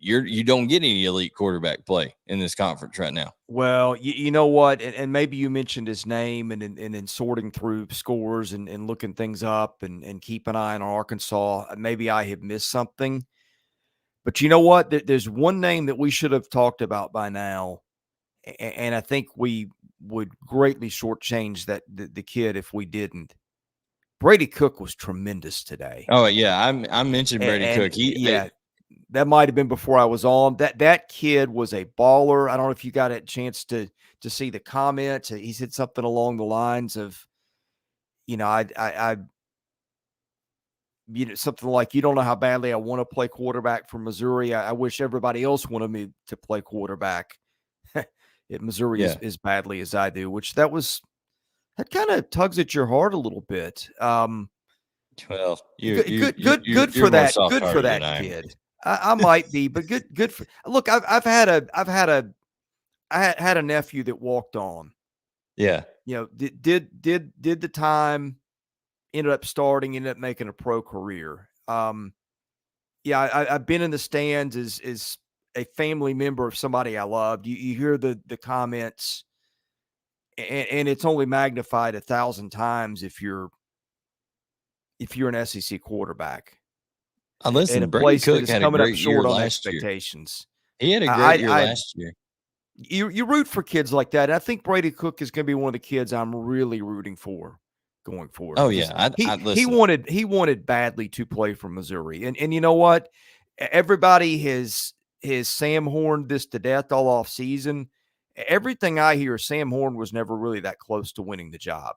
you don't get any elite quarterback play in this conference right now. Well, you know what, and maybe you mentioned his name, and in sorting through scores and looking things up and keep an eye on Arkansas, maybe I have missed something. But you know what? There's one name that we should have talked about by now, and I think we would greatly shortchange the kid if we didn't. Brady Cook was tremendous today. Oh yeah, I mentioned Brady And Cook. that might have been before I was on. That kid was a baller. I don't know if you got a chance to see the comments. He said something along the lines of, I something like, you don't know how badly I want to play quarterback for Missouri. I wish everybody else wanted me to play quarterback at Missouri as badly as I do, which that kind of tugs at your heart a little bit. Well, Good for you're more that. Good for soft-hearted than that I am. kid. I might be, but good for. Look, I had a nephew that walked on. Yeah. Did the time, ended up making a pro career. I've been in the stands as a family member of somebody I loved. You hear the comments, and it's only magnified 1,000 times if you're an SEC quarterback in a Listen, Brady place that Cook is had a coming up great year short on last year. expectations. He had a great year I last year. you root for kids like that. And I think Brady Cook is going to be one of the kids I'm really rooting for going forward. Oh Because yeah, I he listen. wanted badly to play for Missouri, and you know what? Everybody has Sam Horn this to death all off season. Everything I hear, Sam Horn was never really that close to winning the job.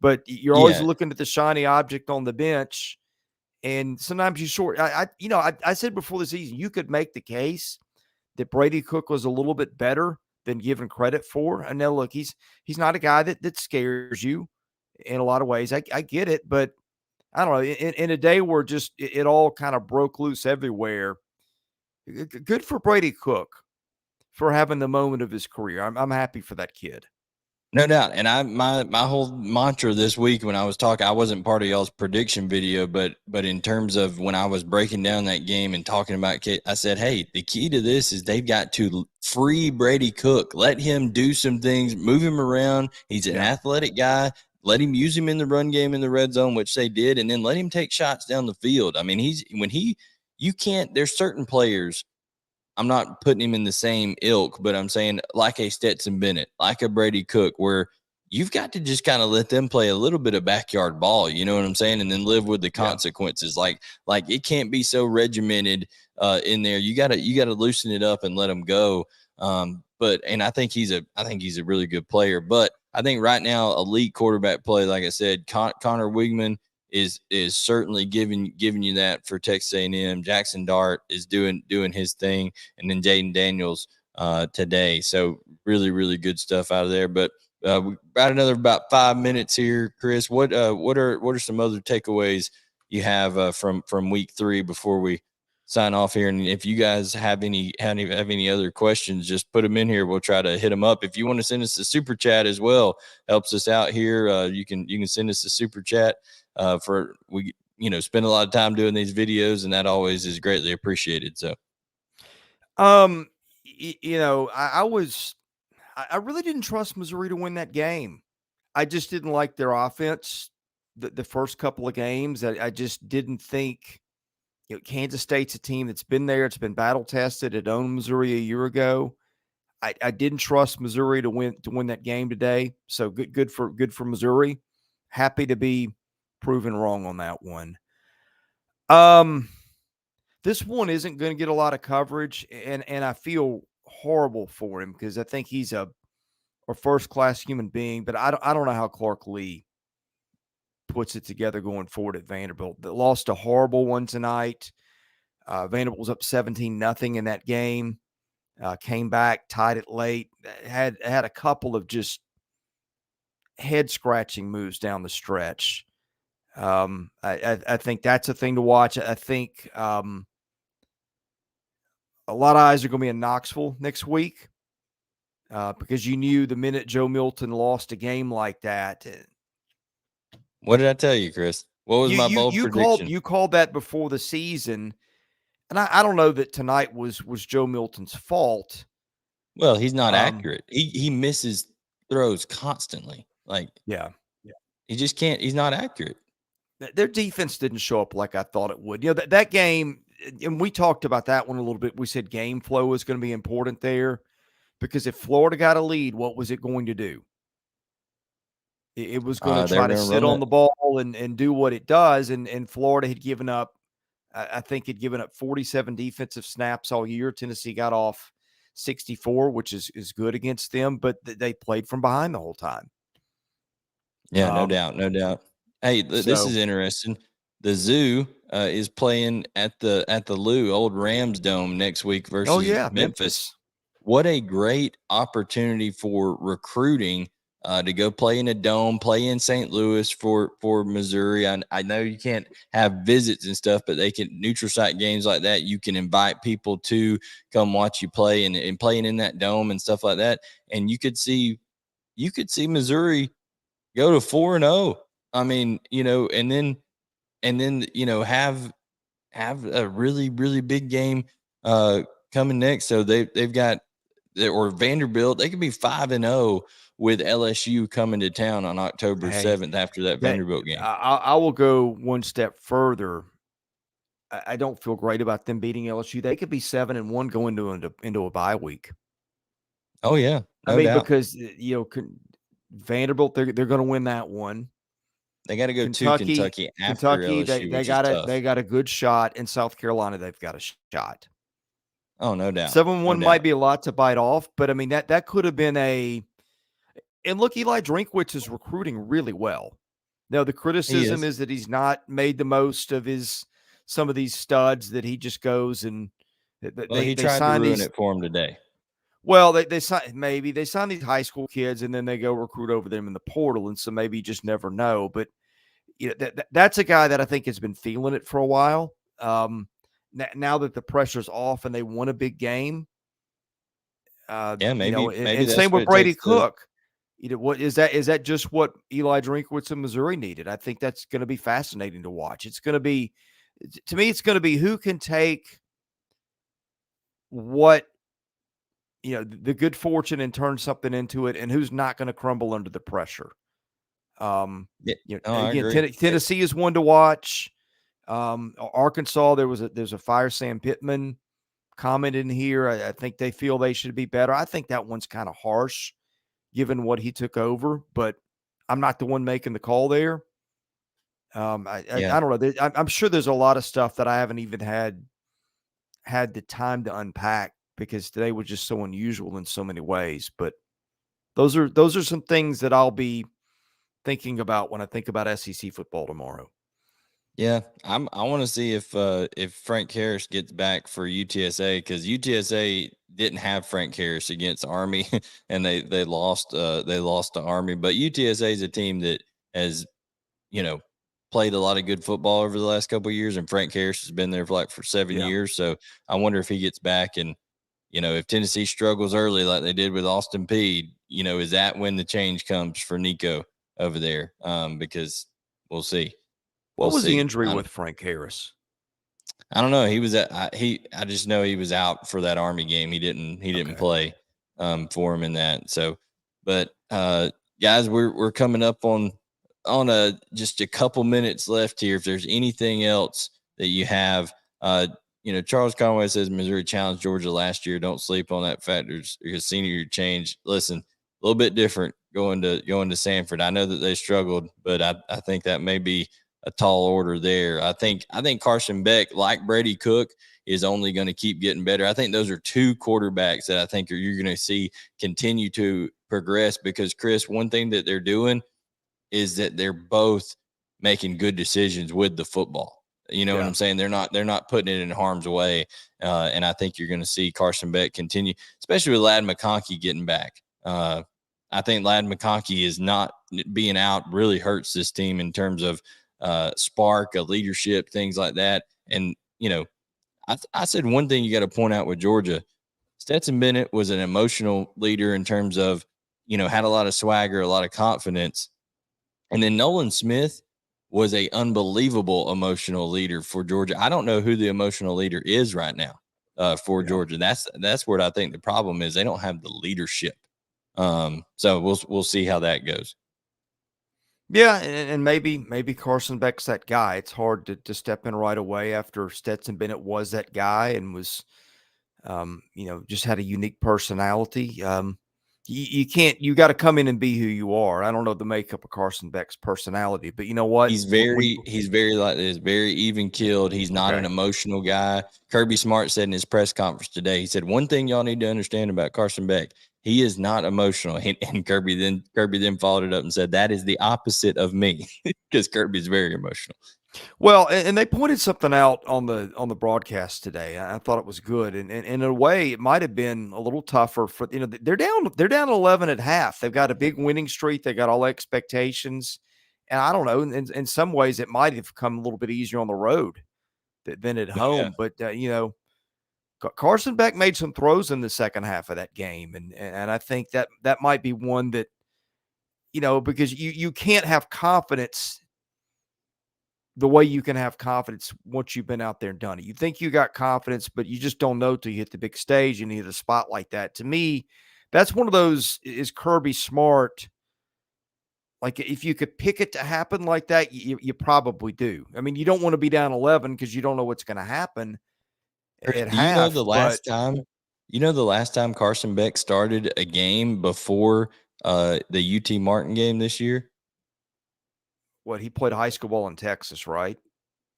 But you're always Yeah, looking at the shiny object on the bench, and sometimes you short. I said before the season, you could make the case that Brady Cook was a little bit better than given credit for. And now look, he's not a guy that scares you in a lot of ways. I get it, but I don't know. In a day where just it all kind of broke loose everywhere, good for Brady Cook for having the moment of his career. I'm happy for that kid. no doubt. And my whole mantra this week when I was talking, I wasn't part of y'all's prediction video, but in terms of when I was breaking down that game and talking about, I said, hey, the key to this is they've got to free Brady Cook, let him do some things, move him around. He's an athletic guy. Let him use him in the run game in the red zone, which they did, and then let him take shots down the field. I mean, you can't. There's certain players. I'm not putting him in the same ilk, but I'm saying like a Stetson Bennett, like a Brady Cook, where you've got to just kind of let them play a little bit of backyard ball, you know what I'm saying, and then live with the consequences. Like it can't be so regimented in there. You gotta loosen it up and let them go. And I think he's a really good player. But I think right now elite quarterback play, like I said, Connor Wigman is certainly giving you that for Texas A&M. Jackson Dart is doing his thing, and then Jaden Daniels today. So really, really good stuff out of there. But we got about 5 minutes here, Chris. What are some other takeaways you have from week 3 before we sign off here? And if you guys have any other questions, just put them in here. We'll try to hit them up. If you want to send us a super chat as well, helps us out here. You can send us a super chat. For we spend a lot of time doing these videos, and that always is greatly appreciated. So, I really didn't trust Missouri to win that game. I just didn't like their offense the first couple of games. I just didn't think, Kansas State's a team that's been there. It's been battle tested. It owned Missouri a year ago. I didn't trust Missouri to win that game today. So good for Missouri. Happy to be proven wrong on that one. This one isn't going to get a lot of coverage, and I feel horrible for him because I think he's a first-class human being, but I don't know how Clark Lee puts it together going forward at Vanderbilt. They lost a horrible one tonight. Vanderbilt was up 17-0 in that game. Came back, tied it late. Had a couple of just head-scratching moves down the stretch. I think that's a thing to watch. I think a lot of eyes are going to be in Knoxville next week because you knew the minute Joe Milton lost a game like that. what did I tell you, Chris? What was my bold prediction? You called that before the season, and I don't know that tonight was Joe Milton's fault. Well, he's not accurate. He misses throws constantly. He just can't. He's not accurate. Their defense didn't show up like I thought it would. That game, and we talked about that one a little bit. We said game flow is going to be important there because if Florida got a lead, what was it going to do? It was going to They're try to going to sit run on it. the ball and do what it does. And Florida had given up, I think, had given up 47 defensive snaps all year. Tennessee got off 64, which is good against them, but they played from behind the whole time. Yeah, no doubt, no doubt. Hey, this is So interesting. The Zoo is playing at the Lou Old Rams Dome next week oh versus yeah, Memphis. Memphis. What a great opportunity for recruiting to go play in a dome, play in St. Louis for Missouri. I know you can't have visits and stuff, but they can neutral site games like that. You can invite people to come watch you play and playing in that dome and stuff like that. And you could see Missouri go to 4-0. I mean, and then have a really, really big game coming next. So they've got, or Vanderbilt, they could be 5-0 with LSU coming to town on October Hey, 7th after that that Vanderbilt game. I will go one step further. I don't feel great about them beating LSU. They could be 7-1 going into a bye week. Oh yeah, I no mean, doubt. because Vanderbilt, they're going to win that one. They got to go to Kentucky, Kentucky after LSU, they which is got tough. a good shot. In South Carolina, they've got a shot. Oh, no doubt. 7-1 No might doubt. be a lot to bite off, but I mean that could have been and look, Eli Drinkwitz is recruiting really well. Now the He criticism is. is that he's not made the most of some of these studs that he just goes and Well, he they tried to sign ruin these. it for him today. Well, they sign these high school kids and then they go recruit over them in the portal, and so maybe you just never know. But that's a guy that I think has been feeling it for a while. Now that the pressure's off and they won a big game, Yeah, maybe and that's same what with it Brady takes to. Cook. What is that? Is that just what Eli Drinkwitz in Missouri needed? I think that's going to be fascinating to watch. It's going to be, to me, it's going to be who can take what the good fortune and turn something into it, and who's not going to crumble under the pressure. Yeah. No, I Again, agree. Tennessee is one to watch. Arkansas, there's a Fire Sam Pittman comment in here. I think they feel they should be better. I think that one's kind of harsh given what he took over, but I'm not the one making the call there. Yeah. I don't know. I'm sure there's a lot of stuff that I haven't even had the time to unpack because today was just so unusual in so many ways. But those are some things that I'll be thinking about when I think about SEC football tomorrow. Yeah, I want to see if Frank Harris gets back for UTSA, because UTSA didn't have Frank Harris against Army, and they lost to Army. But UTSA is a team that has you know played a lot of good football over the last couple of years, and Frank Harris has been there for 7 years. So I wonder if he gets back, and if Tennessee struggles early like they did with Austin Peay, is that when the change comes for Nico over there? Because we'll see. What We'll was the see. injury with Frank Harris? I don't know. He was at I just know he was out for that Army game. He didn't Okay. play for him in that. So, but guys, we're coming up on a just a couple minutes left here. If there's anything else that you have, Charles Conway says Missouri challenged Georgia last year. Don't sleep on that factor because senior year change. Listen, a little bit different going to Samford. I know that they struggled, but I think that may be a tall order there. I think Carson Beck, like Brady Cook, is only going to keep getting better. I think those are two quarterbacks that I think you're going to see continue to progress, because Chris, one thing that they're doing is that they're both making good decisions with the football. You know what Yeah. I'm saying? They're not putting it in harm's way. And I think you're going to see Carson Beck continue, especially with Ladd McConkey getting back. I think Ladd McConkey is not being out really hurts this team in terms of spark, leadership, things like that. And, I said one thing you got to point out with Georgia. Stetson Bennett was an emotional leader in terms of, had a lot of swagger, a lot of confidence. And then Nolan Smith was a unbelievable emotional leader for Georgia. I don't know who the emotional leader is right now for Yeah. Georgia. That's where I think the problem is. They don't have the leadership. So we'll see how that goes. Yeah, and maybe Carson Beck's that guy. It's hard to step in right away after Stetson Bennett was that guy and was, just had a unique personality. you can't. You got to come in and be who you are. I don't know the makeup of Carson Beck's personality, but you know what? He's very like this, very even keeled. He's not an Okay. emotional guy. Kirby Smart said in his press conference today, he said, one thing y'all need to understand about Carson Beck, he is not emotional. And Kirby then followed it up and said, that is the opposite of me, because Kirby's very emotional. Well, and they pointed something out on the broadcast today. I thought it was good, and in a way, it might have been a little tougher for they're down 11 at half. They've got a big winning streak. They got all expectations, and I don't know. In some ways, it might have come a little bit easier on the road than at Yeah. home. But Carson Beck made some throws in the second half of that game, and I think that might be one that because you can't have confidence the way you can have confidence once you've been out there and done it. You think you got confidence, but you just don't know till you hit the big stage and you hit a spot like that. To me, that's one of those. Is Kirby smart? Like, if you could pick it to happen like that, you probably do. I mean, you don't want to be down 11 because you don't know what's going to happen at Do you know half. the But last time Carson Beck started a game before the UT Martin game this year? what, he played high school ball in Texas, right?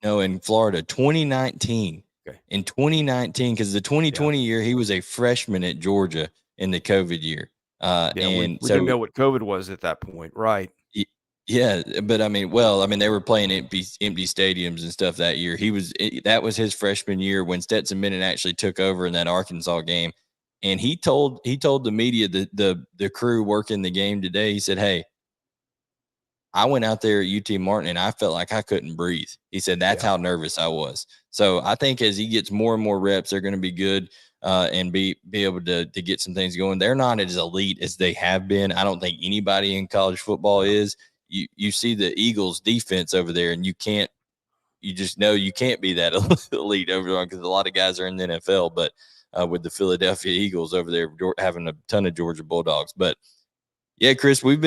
No, in Florida, 2019. Okay. In 2019, because the Yeah. 2020 year, he was a freshman at Georgia in the COVID year. Yeah. We And didn't so, know what COVID was at that point. Right. yeah, but I mean, they were playing empty stadiums and stuff that year. That was his freshman year when Stetson Bennett actually took over in that Arkansas game. And he told the media, the crew working the game today, he said, "Hey, I went out there at UT Martin and I felt like I couldn't breathe." He said, that's Yeah. how nervous I was. So I think as he gets more and more reps, they're going to be good and be able to get some things going. They're not as elite as they have been. I don't think anybody in college football is. You see the Eagles defense over there, and you just know you can't be that elite over there because a lot of guys are in the NFL, but with the Philadelphia Eagles over there having a ton of Georgia Bulldogs. But yeah, Chris, we've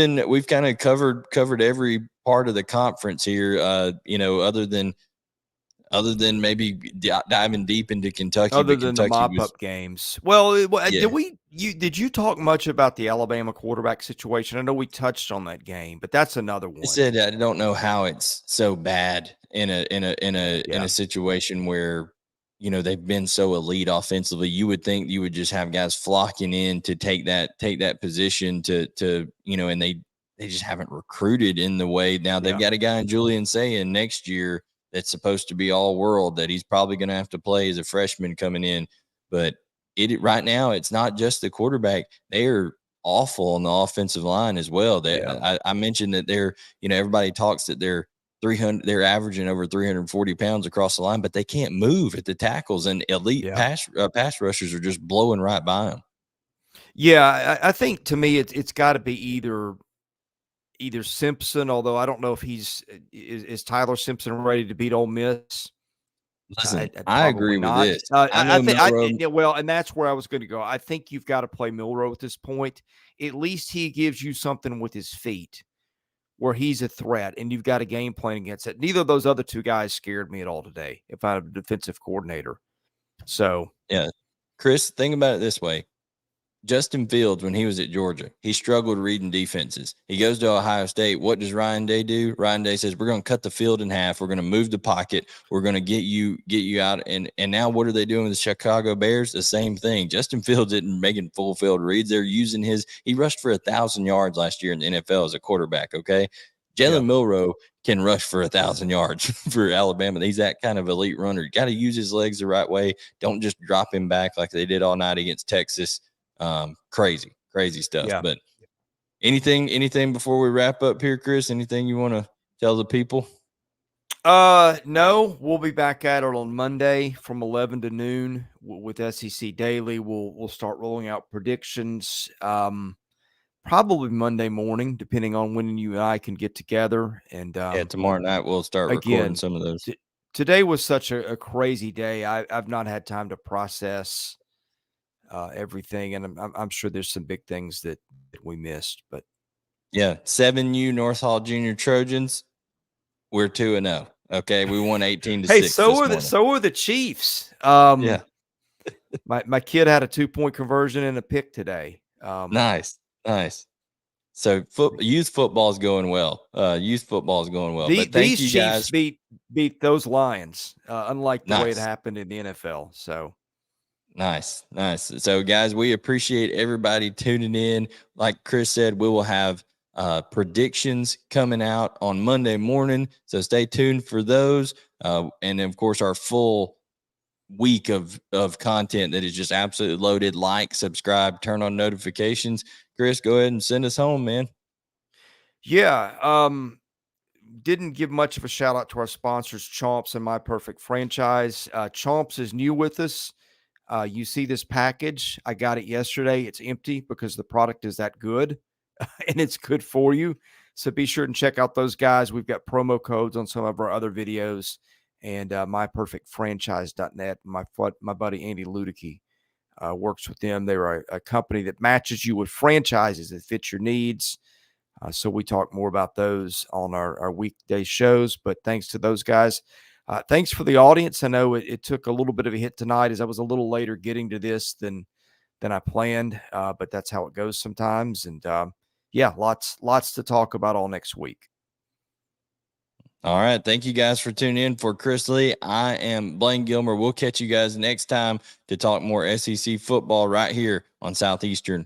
kind of covered every part of the conference here. Other than maybe diving deep into Kentucky, Other but than the Kentucky mop was up games. Well, yeah. did you talk much about the Alabama quarterback situation? I know we touched on that game, but that's another I one. said I don't know how it's so bad in Yeah. a situation where they've been so elite offensively. You would think you would just have guys flocking in to take that position and they just haven't recruited in the way. Now they've Yeah. got a guy in Julian saying next year that's supposed to be all world that he's probably going to have to play as a freshman coming in, but right now it's not just the quarterback. They are awful on the offensive line as well. Yeah. I mentioned that everybody talks that they're averaging over 340 pounds across the line, but they can't move at the tackles, and elite Yeah. pass rushers are just blowing right by them. Yeah. I think to me it's got to be either Simpson, although I don't know if is Tyler Simpson ready to beat Ole Miss. Listen, I I agree probably with not. this. I I know think Monroe. yeah, well, and that's where I was going to go. I think you've got to play Milroe at this point. At least he gives you something with his feet where he's a threat, and you've got a game plan against it. Neither of those other two guys scared me at all today. If I'm a defensive coordinator, so Yeah, Chris, think about it this way. Justin Fields, when he was at Georgia, he struggled reading defenses. He goes to Ohio State. What does Ryan Day do? Ryan Day says, we're going to cut the field in half. We're going to move the pocket. We're going to get you out. And now what are they doing with the Chicago Bears? The same thing. Justin Fields isn't making full field reads. They're using he rushed for 1,000 yards last year in the NFL as a quarterback. Okay. yeah, Jalen Milroe can rush for 1,000 yards for Alabama. He's that kind of elite runner. You got to use his legs the right way. Don't just drop him back like they did all night against Texas. Crazy stuff. yeah. But anything before we wrap up here, Chris? Anything you want to tell the people? No, we'll be back at it on Monday from 11 to noon with SEC Daily. We'll start rolling out predictions. Probably Monday morning, depending on when you and I can get together. And Yeah, tomorrow night we'll start recording again, some of those. Today was such a crazy day. I've not had time to process everything, and I'm sure there's some big things that we missed. But Yeah, 7U North Hall Junior Trojans. We're 2-0. Okay, we won 18-6 hey, this morning. so are the Chiefs. Yeah, My kid had a 2-point conversion and a pick today. nice. Nice. So youth football is going well. Youth football is going well. But thank These you Chiefs guys. beat those Lions, unlike the way it Nice. happened in the NFL. So Nice. So, guys, we appreciate everybody tuning in. Like Chris said, we will have predictions coming out on Monday morning. So stay tuned for those. And of course, our full week of content that is just absolutely loaded. Like, subscribe, turn on notifications. Chris, go ahead and send us home, man. yeah, didn't give much of a shout out to our sponsors, Chomps and My Perfect Franchise. Chomps is new with us. You see this package. I got it yesterday. It's empty because the product is that good and it's good for you. So be sure and check out those guys. We've got promo codes on some of our other videos, and myperfectfranchise.net. My buddy Andy Ludicky works with them. They're a company that matches you with franchises that fit your needs. So we talk more about those on our weekday shows. But thanks to those guys. Thanks for the audience. I know it took a little bit of a hit tonight as I was a little later getting to this than I planned, but that's how it goes sometimes. And yeah, lots to talk about all next week. All right. Thank you guys for tuning in. For Chris Lee, I am Blayne Gilmer. We'll catch you guys next time to talk more SEC football right here on Southeastern.